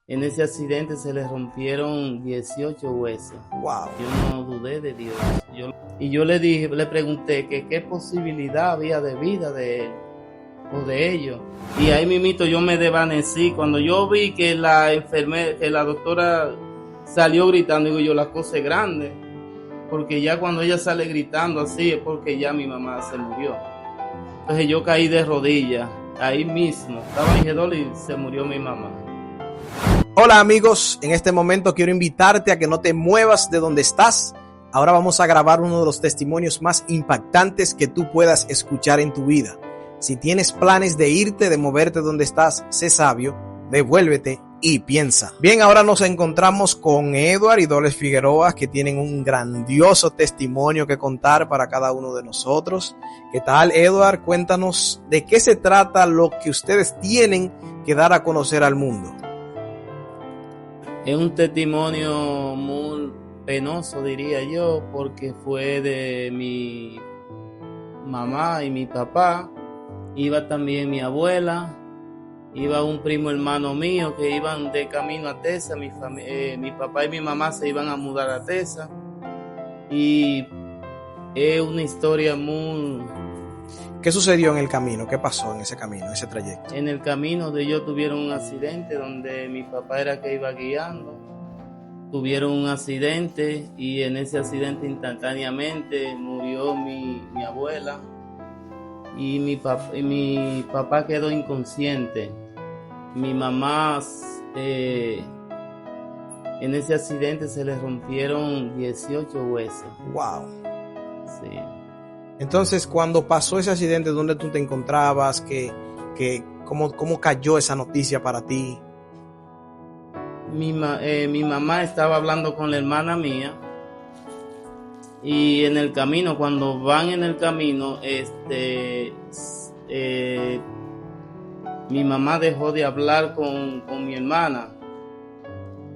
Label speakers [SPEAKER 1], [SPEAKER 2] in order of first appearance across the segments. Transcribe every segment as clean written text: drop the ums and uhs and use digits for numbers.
[SPEAKER 1] En ese accidente se le rompieron 18 huesos.
[SPEAKER 2] Wow.
[SPEAKER 1] Yo no dudé de Dios. Y yo le dije, le pregunté que qué posibilidad había de vida de él o de ellos. Y ahí mismito yo me desvanecí. Cuando yo vi que la enfermera, que la doctora salió gritando, digo yo, la cosa es grande. Porque ya cuando ella sale gritando así es porque ya mi mamá se murió. Entonces yo caí de rodillas, ahí mismo. Estaba en Gedol y se murió mi mamá.
[SPEAKER 2] Hola amigos, en este momento quiero invitarte a que no te muevas de donde estás. Ahora vamos a grabar uno de los testimonios más impactantes que tú puedas escuchar en tu vida. Si tienes planes de irte, de moverte donde estás, sé sabio, devuélvete y piensa. Bien, ahora nos encontramos con Edward y Doles Figueroa, que tienen un grandioso testimonio que contar para cada uno de nosotros. ¿Qué tal, Edward? Cuéntanos de qué se trata lo que ustedes tienen que dar a conocer al mundo.
[SPEAKER 1] Es un testimonio muy penoso, diría yo, porque fue de mi mamá y mi papá. Iba también mi abuela, iba un primo hermano mío que iban de camino a Tesa. Mi papá y mi mamá se iban a mudar a Tesa. Y es una historia muy...
[SPEAKER 2] ¿Qué sucedió en el camino? ¿Qué pasó en ese camino, en ese trayecto?
[SPEAKER 1] En el camino de ellos tuvieron un accidente donde mi papá era que iba guiando. Tuvieron un accidente y en ese accidente instantáneamente murió mi abuela y mi papá quedó inconsciente. Mi mamá en ese accidente se le rompieron 18 huesos.
[SPEAKER 2] Wow.
[SPEAKER 1] Sí.
[SPEAKER 2] Entonces, cuando pasó ese accidente, ¿dónde tú te encontrabas? ¿Cómo cayó esa noticia para ti?
[SPEAKER 1] Mi mamá estaba hablando con la hermana mía y en el camino, cuando van en el camino, mi mamá dejó de hablar con mi hermana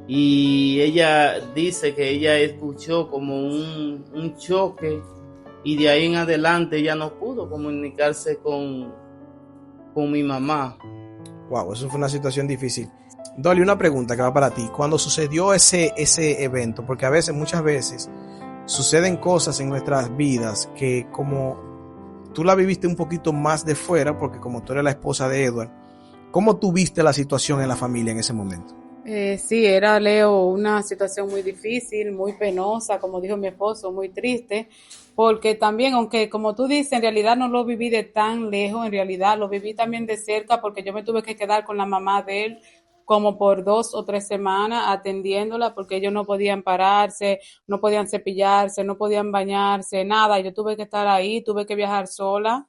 [SPEAKER 1] y ella dice que ella escuchó como un choque y de ahí en adelante ella no pudo comunicarse con mi mamá.
[SPEAKER 2] Wow, eso fue una situación difícil. Dolly, una pregunta que va para ti. Cuando sucedió ese evento, porque muchas veces, suceden cosas en nuestras vidas que como tú la viviste un poquito más de fuera, porque como tú eres la esposa de Edward, ¿cómo tú viste la situación en la familia en ese momento?
[SPEAKER 3] Sí, era, Leo, una situación muy difícil, muy penosa, como dijo mi esposo, muy triste, porque también, aunque como tú dices, en realidad no lo viví de tan lejos, en realidad lo viví también de cerca, porque yo me tuve que quedar con la mamá de él como por 2 o 3 semanas atendiéndola, porque ellos no podían pararse, no podían cepillarse, no podían bañarse, nada, yo tuve que estar ahí, tuve que viajar sola,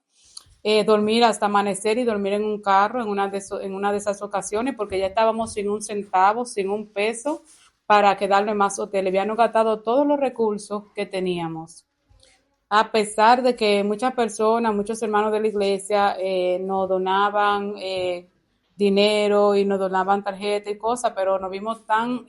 [SPEAKER 3] dormir hasta amanecer y dormir en un carro en una de esas ocasiones porque ya estábamos sin un centavo, sin un peso para quedarnos en más hoteles. Habíamos gastado todos los recursos que teníamos. A pesar de que muchas personas, muchos hermanos de la iglesia nos donaban dinero y nos donaban tarjetas y cosas, pero nos vimos tan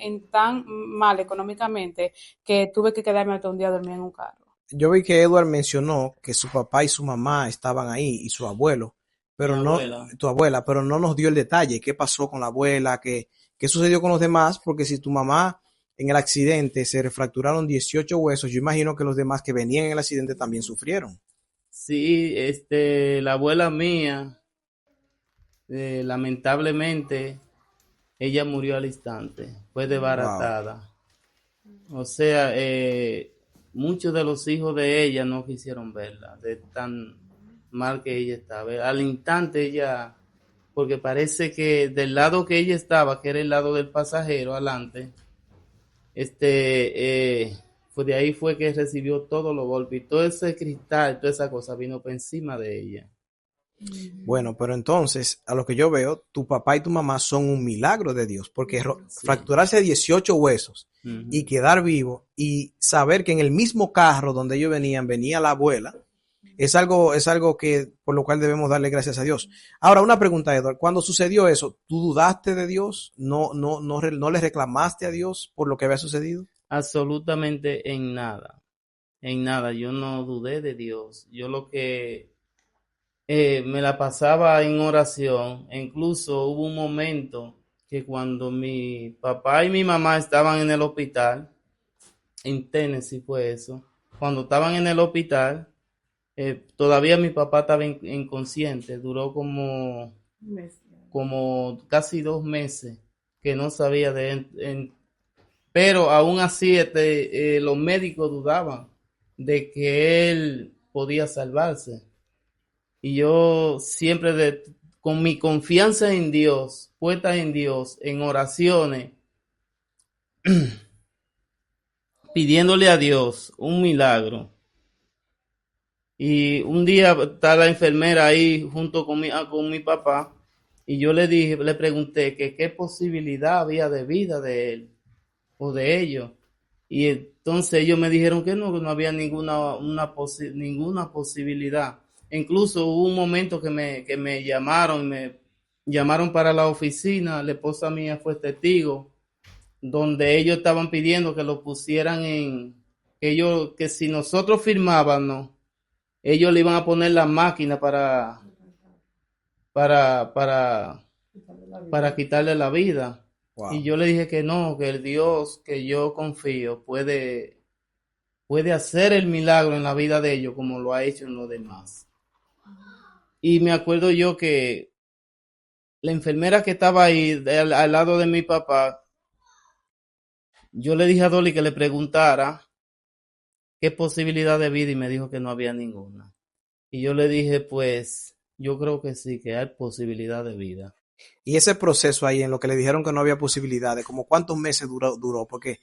[SPEAKER 3] mal económicamente que tuve que quedarme hasta un día a dormir en un carro.
[SPEAKER 2] Yo vi que Edward mencionó que su papá y su mamá estaban ahí y su abuelo,
[SPEAKER 1] Mi
[SPEAKER 2] pero no,
[SPEAKER 1] abuela.
[SPEAKER 2] tu abuela, pero no nos dio el detalle. ¿Qué pasó con la abuela? ¿Qué sucedió con los demás? Porque si tu mamá en el accidente se refracturaron 18 huesos, yo imagino que los demás que venían en el accidente también sufrieron.
[SPEAKER 1] Sí, la abuela mía, lamentablemente, ella murió al instante, fue
[SPEAKER 2] Wow.
[SPEAKER 1] desbaratada. O sea, muchos de los hijos de ella no quisieron verla, de tan mal que ella estaba. Al instante ella, porque parece que del lado que ella estaba, que era el lado del pasajero, adelante, pues de ahí fue que recibió todos los golpes y todo ese cristal, toda esa cosa vino por encima de ella.
[SPEAKER 2] Bueno, pero entonces, a lo que yo veo, tu papá y tu mamá son un milagro de Dios, porque
[SPEAKER 1] Sí.
[SPEAKER 2] fracturarse 18 huesos y
[SPEAKER 1] Ujú.
[SPEAKER 2] quedar vivo y saber que en el mismo carro donde ellos venían, venía la abuela, es algo que por lo cual debemos darle gracias a Dios. Ahora, una pregunta, Edward, cuando sucedió eso, ¿tú dudaste de Dios? ¿No le reclamaste a Dios por lo que había sucedido?
[SPEAKER 1] Absolutamente en nada, yo no dudé de Dios. Yo lo que me la pasaba en oración, e incluso hubo un momento que cuando mi papá y mi mamá estaban en el hospital, en Tennessee fue eso, cuando estaban en el hospital, todavía mi papá estaba inconsciente, duró como casi 2 meses que no sabía de él, pero aún así los médicos dudaban de que él podía salvarse. Y yo siempre con mi confianza en Dios, puesta en Dios, en oraciones, pidiéndole a Dios un milagro. Y un día está la enfermera ahí junto con mi papá y yo le pregunté que qué posibilidad había de vida de él o de ellos. Y entonces ellos me dijeron que no había ninguna posibilidad. Incluso hubo un momento que me llamaron para la oficina, la esposa mía fue testigo, donde ellos estaban pidiendo que lo pusieran que si nosotros firmábamos, ellos le iban a poner la máquina para, para, para quitarle la vida.
[SPEAKER 2] Wow.
[SPEAKER 1] Y yo le dije que no, que el Dios que yo confío puede hacer el milagro en la vida de ellos como lo ha hecho en los demás. Y me acuerdo yo que la enfermera que estaba ahí al lado de mi papá, yo le dije a Dolly que le preguntara qué posibilidad de vida y me dijo que no había ninguna. Y yo le dije, pues, yo creo que sí, que hay posibilidad de vida.
[SPEAKER 2] Y ese proceso ahí en lo que le dijeron que no había posibilidades, como cuántos meses duró, porque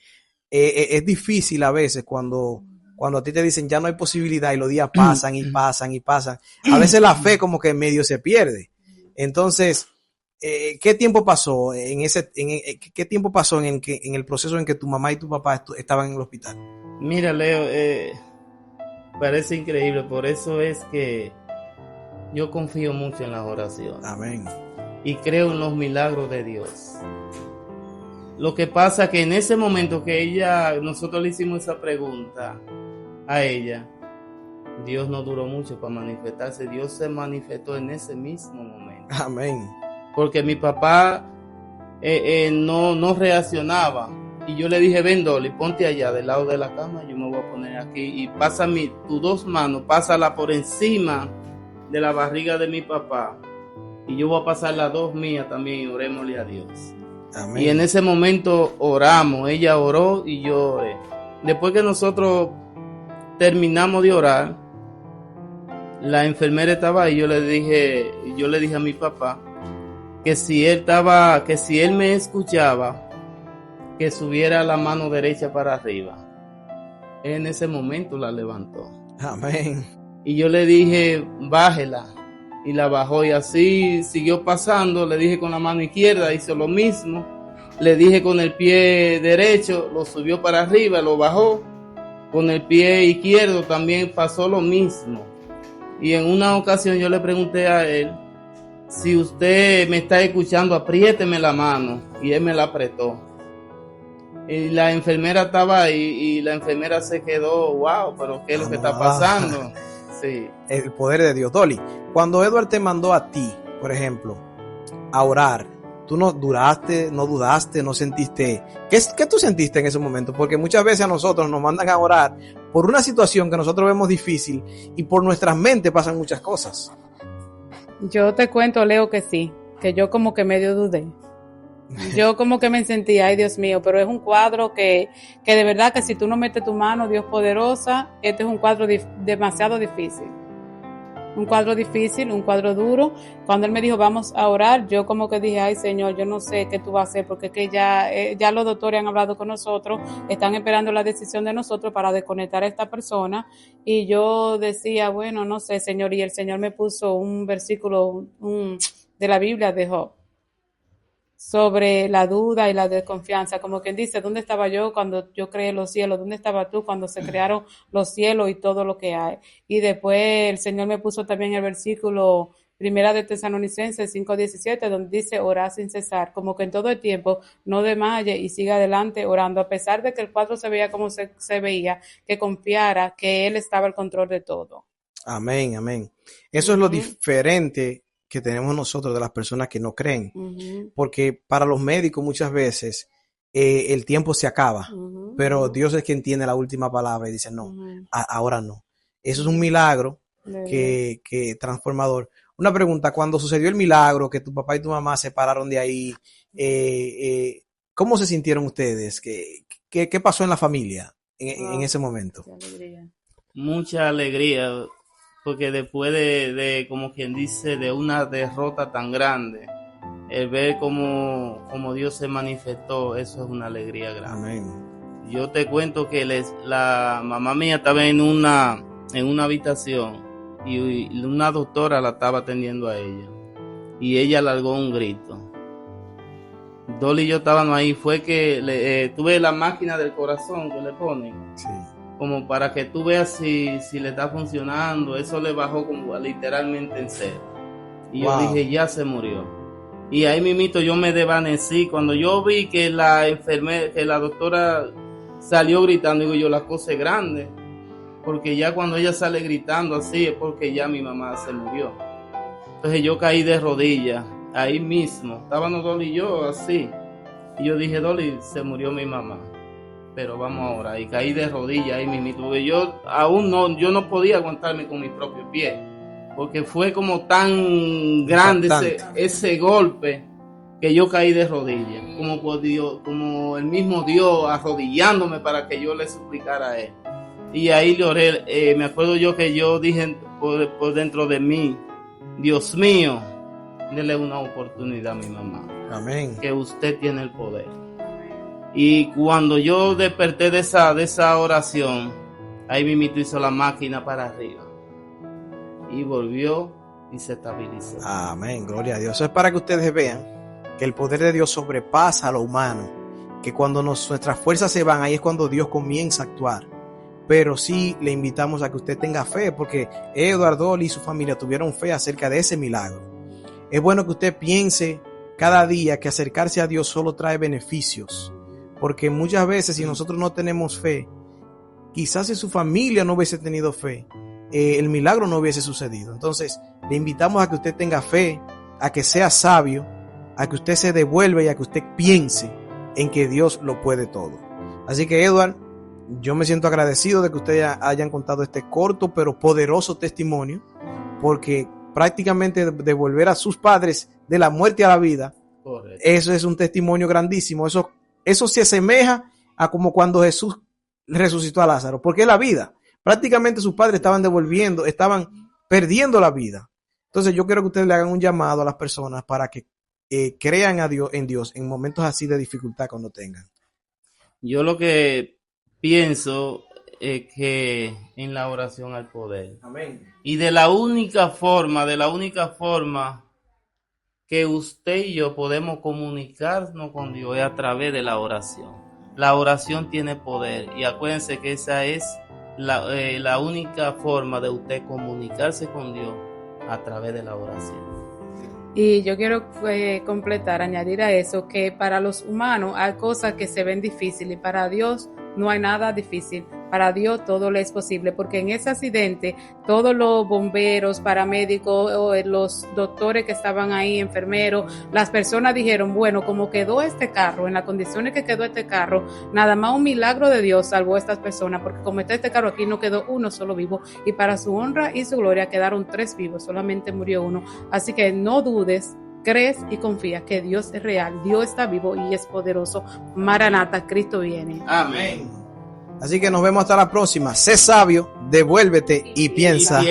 [SPEAKER 2] es difícil a veces cuando a ti te dicen ya no hay posibilidad y los días pasan y pasan y pasan. A veces la fe como que medio se pierde. Entonces, ¿qué tiempo pasó qué tiempo pasó en el proceso en que tu mamá y tu papá estaban en el hospital?
[SPEAKER 1] Mira, Leo, parece increíble, por eso es que yo confío mucho en las oraciones.
[SPEAKER 2] Amén.
[SPEAKER 1] Y creo en los milagros de Dios. Lo que pasa que en ese momento que nosotros le hicimos esa pregunta a ella, Dios no duró mucho para manifestarse. Dios se manifestó en ese mismo momento.
[SPEAKER 2] Amén.
[SPEAKER 1] Porque mi papá no reaccionaba. Y yo le dije, ven Dolly, ponte allá del lado de la cama, yo me voy a poner aquí. Y pasa tus 2 manos, pásala por encima de la barriga de mi papá. Y yo voy a pasar las 2 mías también y orémosle a Dios.
[SPEAKER 2] Amén.
[SPEAKER 1] Y en ese momento oramos, ella oró y yo oré. Después que nosotros terminamos de orar, la enfermera estaba ahí, yo le dije a mi papá que si él me escuchaba, que subiera la mano derecha para arriba. En ese momento la levantó.
[SPEAKER 2] Amén.
[SPEAKER 1] Y yo le dije, bájela. Y la bajó y así siguió pasando. Le dije con la mano izquierda, hizo lo mismo. Le dije con el pie derecho, lo subió para arriba, lo bajó. Con el pie izquierdo también pasó lo mismo. Y en una ocasión yo le pregunté a él, si usted me está escuchando, apriéteme la mano. Y él me la apretó. Y la enfermera estaba ahí y la enfermera se quedó, wow, pero ¿qué es lo que está pasando? Sí.
[SPEAKER 2] El poder de Dios. Dolly, cuando Edward te mandó a ti, por ejemplo, a orar, tú no dudaste, no sentiste. ¿Qué tú sentiste en ese momento? Porque muchas veces a nosotros nos mandan a orar por una situación que nosotros vemos difícil y por nuestras mentes pasan muchas cosas.
[SPEAKER 3] Yo te cuento, Leo, que sí, que yo como que medio dudé. Yo como que me sentí, ay Dios mío, pero es un cuadro que de verdad que si tú no metes tu mano, Dios poderosa, este es un cuadro demasiado difícil. Un cuadro difícil, un cuadro duro. Cuando él me dijo, vamos a orar, yo como que dije, ay Señor, yo no sé qué tú vas a hacer, porque es que ya los doctores han hablado con nosotros, están esperando la decisión de nosotros para desconectar a esta persona. Y yo decía, bueno, no sé, Señor, y el Señor me puso un versículo de la Biblia de Job, sobre la duda y la desconfianza, como quien dice, ¿dónde estaba yo cuando yo creé los cielos? ¿Dónde estaba tú cuando se crearon los cielos y todo lo que hay? Y después el Señor me puso también el versículo Primera de Tesalonicenses 5:17, donde dice orar sin cesar, como que en todo el tiempo no desmaye y siga adelante orando, a pesar de que el cuadro se veía como se veía, que confiara que Él estaba al control de todo.
[SPEAKER 2] Amén, amén. Eso es lo diferente que tenemos nosotros de las personas que no creen.
[SPEAKER 3] Ujú,
[SPEAKER 2] Porque para los médicos muchas veces el tiempo se acaba,
[SPEAKER 3] ujú,
[SPEAKER 2] pero Dios es quien tiene la última palabra y dice, no,
[SPEAKER 3] ujú.
[SPEAKER 2] ahora no. Eso es un milagro
[SPEAKER 3] De verdad.
[SPEAKER 2] que transformador. Una pregunta, cuando sucedió el milagro, que tu papá y tu mamá se pararon de ahí, ¿cómo se sintieron ustedes? ¿Qué pasó en la familia en
[SPEAKER 3] Wow,
[SPEAKER 2] ese momento?
[SPEAKER 3] qué alegría.
[SPEAKER 1] Mucha alegría, porque después de, como quien dice, de una derrota tan grande, el ver cómo Dios se manifestó, eso es una alegría grande.
[SPEAKER 2] Amén.
[SPEAKER 1] Yo te cuento que la mamá mía estaba en una habitación y una doctora la estaba atendiendo a ella y ella largó un grito. Dolly y yo estábamos ahí, fue que tuve la máquina del corazón que le ponen,
[SPEAKER 2] Sí.
[SPEAKER 1] como para que tú veas si le está funcionando. Eso le bajó como literalmente en cero. Y yo
[SPEAKER 2] Wow.
[SPEAKER 1] dije, ya se murió. Y ahí mismito yo me desvanecí. Cuando yo vi que la enfermera, que la doctora salió gritando, digo yo, la cosa es grande. Porque ya cuando ella sale gritando así es porque ya mi mamá se murió. Entonces yo caí de rodillas, ahí mismo. Estábamos Dolly y yo así. Y yo dije, Dolly, se murió mi mamá. Pero vamos ahora. Y caí de rodillas ahí mismo. Porque yo aún yo no podía aguantarme con mis propios pies. Porque fue como tan grande ese golpe que yo caí de rodillas. Como por Dios, como el mismo Dios arrodillándome para que yo le suplicara a él. Y ahí le oré. Me acuerdo yo que yo dije por dentro de mí, Dios mío, dele una oportunidad a mi mamá.
[SPEAKER 2] Amén.
[SPEAKER 1] Que usted tiene el poder. Y cuando yo desperté de esa oración, ahí mismo hizo la máquina para arriba. Y volvió y se estabilizó.
[SPEAKER 2] Amén, gloria a Dios. Eso es para que ustedes vean que el poder de Dios sobrepasa a lo humano, que cuando nuestras fuerzas se van, ahí es cuando Dios comienza a actuar. Pero sí le invitamos a que usted tenga fe, porque Eduardo y su familia tuvieron fe acerca de ese milagro. Es bueno que usted piense cada día que acercarse a Dios solo trae beneficios, porque muchas veces si nosotros no tenemos fe, quizás si su familia no hubiese tenido fe, el milagro no hubiese sucedido. Entonces le invitamos a que usted tenga fe, a que sea sabio, a que usted se devuelva y a que usted piense en que Dios lo puede todo. Así que Edward, yo me siento agradecido de que ustedes hayan contado este corto pero poderoso testimonio, porque prácticamente devolver a sus padres de la muerte a la vida,
[SPEAKER 1] Correcto.
[SPEAKER 2] eso es un testimonio grandísimo. Eso se asemeja a como cuando Jesús resucitó a Lázaro, porque es la vida. Prácticamente sus padres estaban perdiendo la vida. Entonces yo quiero que ustedes le hagan un llamado a las personas para que crean en Dios en momentos así de dificultad cuando tengan.
[SPEAKER 1] Yo lo que pienso es que en la oración al poder.
[SPEAKER 2] Amén.
[SPEAKER 1] Y de la única forma que usted y yo podemos comunicarnos con Dios es a través de la oración. La oración tiene poder y acuérdense que esa es la única forma de usted comunicarse con Dios a través de la oración.
[SPEAKER 3] Y yo quiero completar, añadir a eso, que para los humanos hay cosas que se ven difíciles y para Dios no hay nada difícil. Para Dios todo le es posible, porque en ese accidente todos los bomberos, paramédicos, los doctores que estaban ahí, enfermeros, las personas dijeron, bueno, como quedó este carro, en las condiciones que quedó este carro, nada más un milagro de Dios salvó a estas personas, porque como está este carro aquí no quedó uno solo vivo, y para su honra y su gloria quedaron 3 vivos, solamente murió uno. Así que no dudes, crees y confía que Dios es real, Dios está vivo y es poderoso. Maranata, Cristo viene.
[SPEAKER 1] Amén.
[SPEAKER 2] Así que nos vemos hasta la próxima. Sé sabio, devuélvete y piensa.